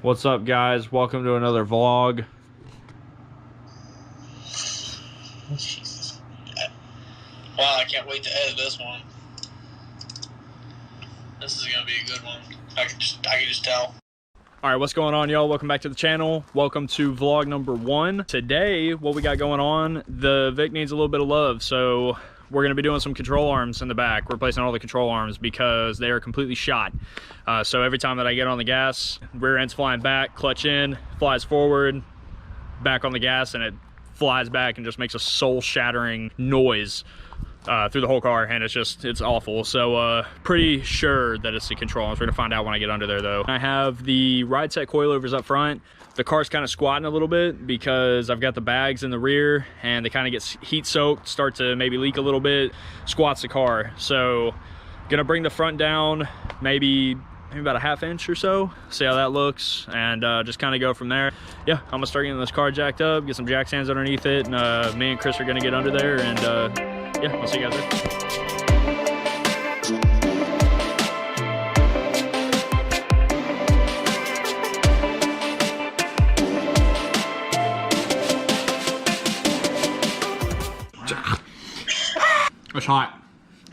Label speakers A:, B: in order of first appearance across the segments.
A: What's up, guys? Welcome to another vlog.
B: Jesus. Wow, I can't wait to edit this one. This is gonna be a good one. I can just tell.
A: All right, what's going on, y'all? Welcome back to the channel. Welcome to vlog number 1. Today, what we got going on, the Vic needs a little bit of love, so we're gonna be doing some control arms in the back, replacing all the control arms because they are completely shot. So every time that I get on the gas, rear end's flying back, clutch in, flies forward, back on the gas, and it flies back and just makes a soul-shattering noise through the whole car, and it's awful. So pretty sure that it's the control arms. We're gonna find out when I get under there, though. I have the ride set coilovers up front. The car's kind of squatting a little bit because I've got the bags in the rear and they kind of get heat soaked, start to maybe leak a little bit, squats the car. So gonna bring the front down maybe about a ½ inch or so, see how that looks, and just kind of go from there. Yeah, I'm gonna start getting this car jacked up, get some jack stands underneath it, and me and Chris are gonna get under there, and yeah, I'll see you guys there. It's hot.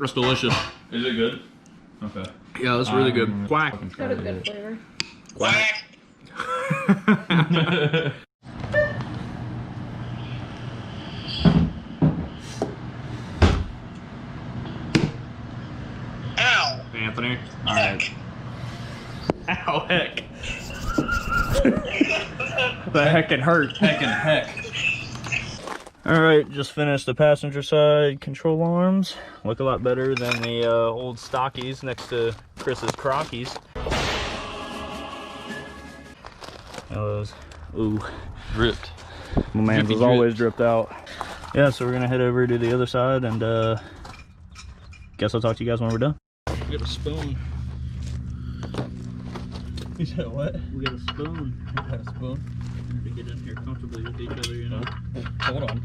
A: It's delicious.
C: Is it good? Okay.
A: Yeah, that's really good. Quack.
D: Got a good flavor.
B: Quack! Ow!
A: Anthony. All right. Ow, heck. The heckin' hurt.
C: Heckin' heck.
A: All right, just finished the passenger side control arms. Look a lot better than the old stockies next to Chris's Crockies. Those, ooh,
C: Dripped.
A: my man's is always dripped out. Yeah, so we're gonna head over to the other side, and guess I'll talk to you guys when we're done. We got a spoon.
C: You said what?
A: We got a spoon.
C: You got a spoon?
A: To get in here comfortably with each other, you know.
C: Hold on.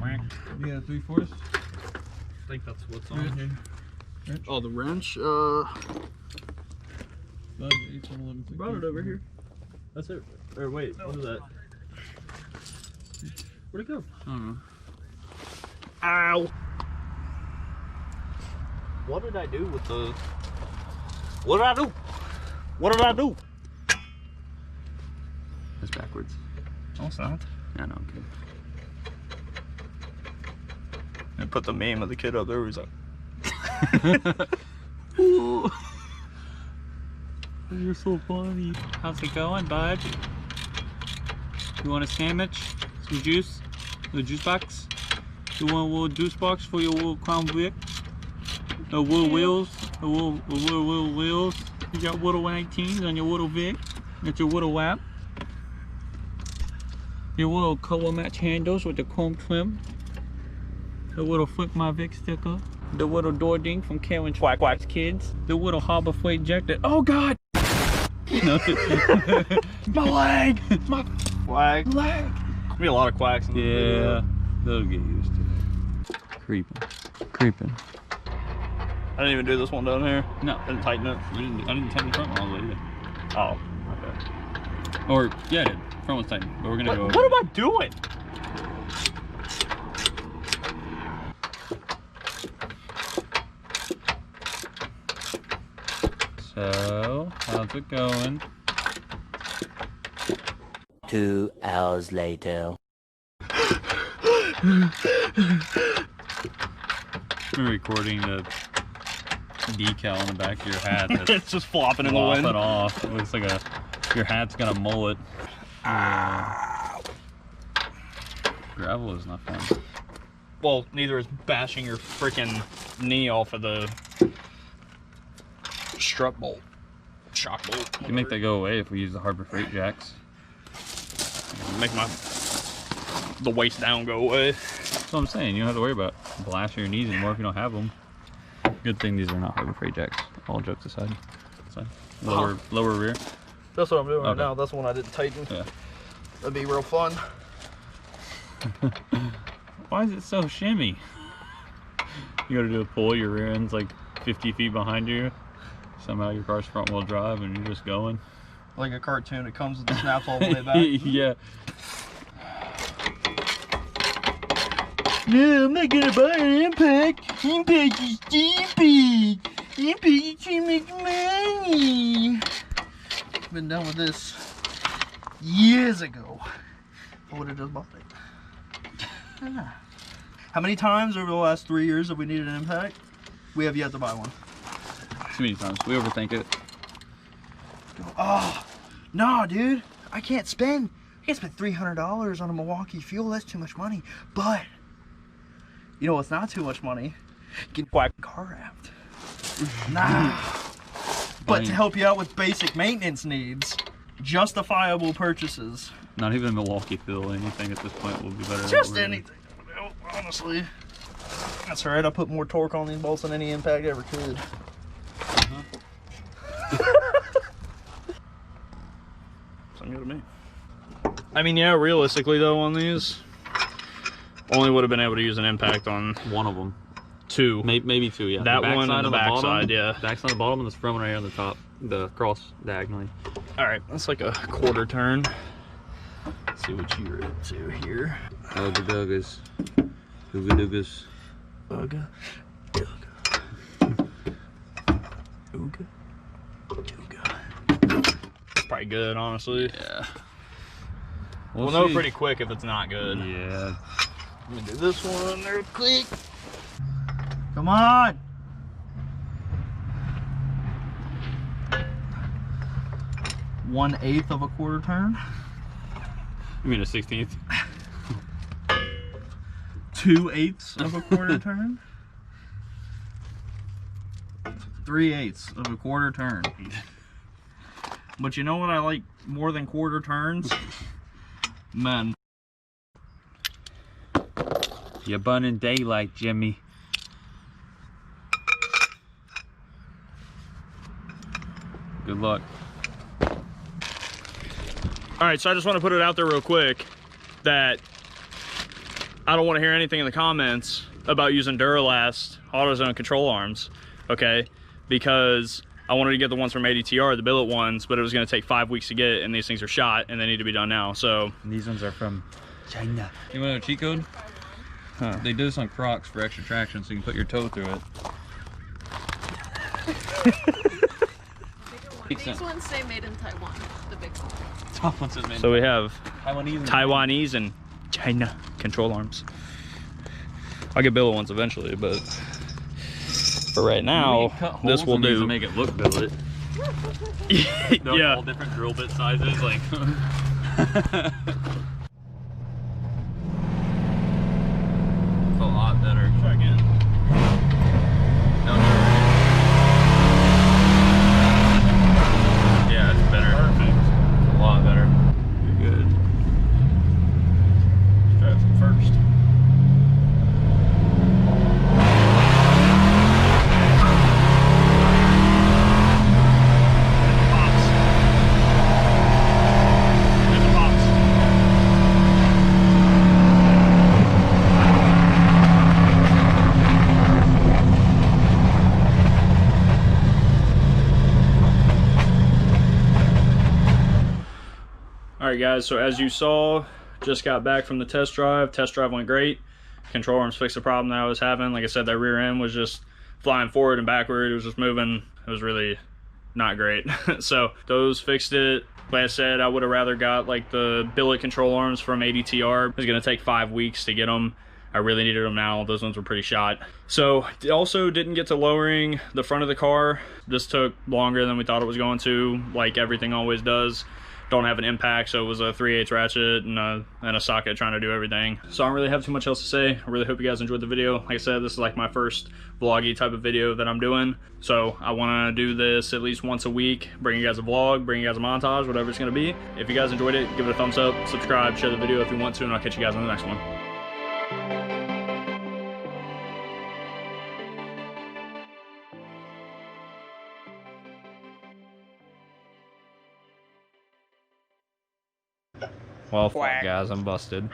A: Whack.
C: You got a 3/4?
A: I think that's what's on
C: Wrench.
A: here. Oh, the wrench. Brought it over here. That's it. Or wait, what is that? Where'd it go? I don't know. Ow! What did I do with the... What did I do? What did I do?
C: It's backwards.
A: No, it's not.
C: Yeah, no, I'm kidding.
A: I put the meme of the kid up there where he's like...
C: Ooh. You're so funny. How's it going, bud? You want a sandwich? Some juice? A juice box? You want a little juice box for your little Crown Vic? A little wheels? A little wheels? You got little 19s on your little Vic? That's your little lap? Your little color match handles with the chrome trim? The little Flick My Vic sticker? The little door ding from Karen's Quack Quack's Kids? The little Harbor Freight jacket? Oh God!
A: My leg! My flag. Leg! There'll be a lot of quacks in the
C: Yeah, they'll get used to it. Creeping.
A: I didn't even do this one down here.
C: No,
A: I didn't tighten it.
C: I didn't tighten the front one all the way either.
A: Oh, okay.
C: Or, yeah, I did. Front one's tightened, but we're gonna go.
A: What am I doing?
C: So, how's it going?
E: 2 hours later.
C: We're recording the decal on the back of your hat.
A: It's just flopping in the wind.
C: Flop it off. It looks like your hat's got a mullet. Gravel is not fun.
A: Well, neither is bashing your freaking knee off of the strut bolt, shock bolt.
C: You can make that go away if we use the Harbor Freight jacks.
A: Make the waist down go away.
C: That's what I'm saying. You don't have to worry about blasting your knees anymore if you don't have them. Good thing these are not Harbor Freight jacks. All jokes aside. Lower rear.
A: That's what I'm doing right
C: Okay.
A: now. That's one I didn't tighten.
C: Yeah.
A: That'd be real fun.
C: Why is it so shimmy? You gotta do a pull, your rear end's like 50 feet behind you. somehow your car's front wheel drive and you're just going.
A: Like a cartoon, it comes with the snaps all the way back.
C: Yeah.
A: No, I'm not gonna buy an Impact. Impact is stupid. Impact is too much money. Been done with this years ago. I would have just bought it. Ah. How many times over the last 3 years have we needed an Impact? We have yet to buy one.
C: Too many times. We overthink it.
A: Oh, no, dude. I can't spend $300 on a Milwaukee fuel. That's too much money. But you know what's not too much money? Getting whacked car wrapped. Nah. But to help you out with basic maintenance needs, justifiable purchases.
C: Not even Milwaukee fuel. Anything at this point will be better.
A: Just anything. Honestly. That's alright. I put more torque on these bolts than any Impact ever could. Sounds good to me. I mean, yeah, realistically though, on these, only would have been able to use an Impact on
C: one of them.
A: Two.
C: Maybe two, yeah.
A: That one and the back side, yeah.
C: Backside on the bottom and this front one right here on the top. The cross diagonally.
A: Alright, that's like a quarter turn. Let's see what you're into here.
C: Ooga doogas. Ooga doogas.
A: Ooga. Ooga. Ooga. Probably good, honestly.
C: Yeah.
A: We'll know pretty quick if it's not good.
C: Yeah.
A: Let me do this one real quick. Come on! One-eighth of a quarter turn.
C: You mean a 16th?
A: 2/8 of a quarter turn. 3/8 of a quarter turn. But you know what I like more than quarter turns? Men.
C: You're burning daylight, Jimmy. Good luck.
A: Alright, so I just want to put it out there real quick that I don't want to hear anything in the comments about using Duralast AutoZone control arms, okay? Because I wanted to get the ones from ADTR, the billet ones, but it was going to take 5 weeks to get, and these things are shot, and they need to be done now, so.
C: And these ones are from China. You want a cheat code? Huh. They do this on Crocs for extra traction, so you can put your toe through it.
D: These ones say made in Taiwan, the big one.
C: Top one says made in
A: So we have
C: Taiwanese
A: and China control arms. I'll get billet ones eventually, but for right now, this will do.
C: To make it look billet.
A: Yeah.
C: All different drill bit sizes, like. It's a lot better.
A: Try again.
C: No, yeah, it's better. Perfect. A lot better. You're good.
A: Let's try it first. Alright guys, so as you saw, just got back from the test drive. Test drive went great. Control arms fixed the problem that I was having. Like I said, that rear end was just flying forward and backward. It was just moving. It was really not great. So those fixed it. Like I said, I would have rather got like the billet control arms from ADTR. It was going to take 5 weeks to get them. I really needed them now. Those ones were pretty shot. So also didn't get to lowering the front of the car. This took longer than we thought it was going to, like everything always does. Don't have an impact, so it was a 3/8 ratchet and a socket trying to do everything. So I don't really have too much else to say. I really hope you guys enjoyed the video. Like I said, this is like my first vloggy type of video that I'm doing. So I want to do this at least once a week, bring you guys a vlog, bring you guys a montage, whatever it's going to be. If you guys enjoyed it, give it a thumbs up, subscribe, share the video if you want to, and I'll catch you guys on the next one. Well, fuck guys, I'm busted.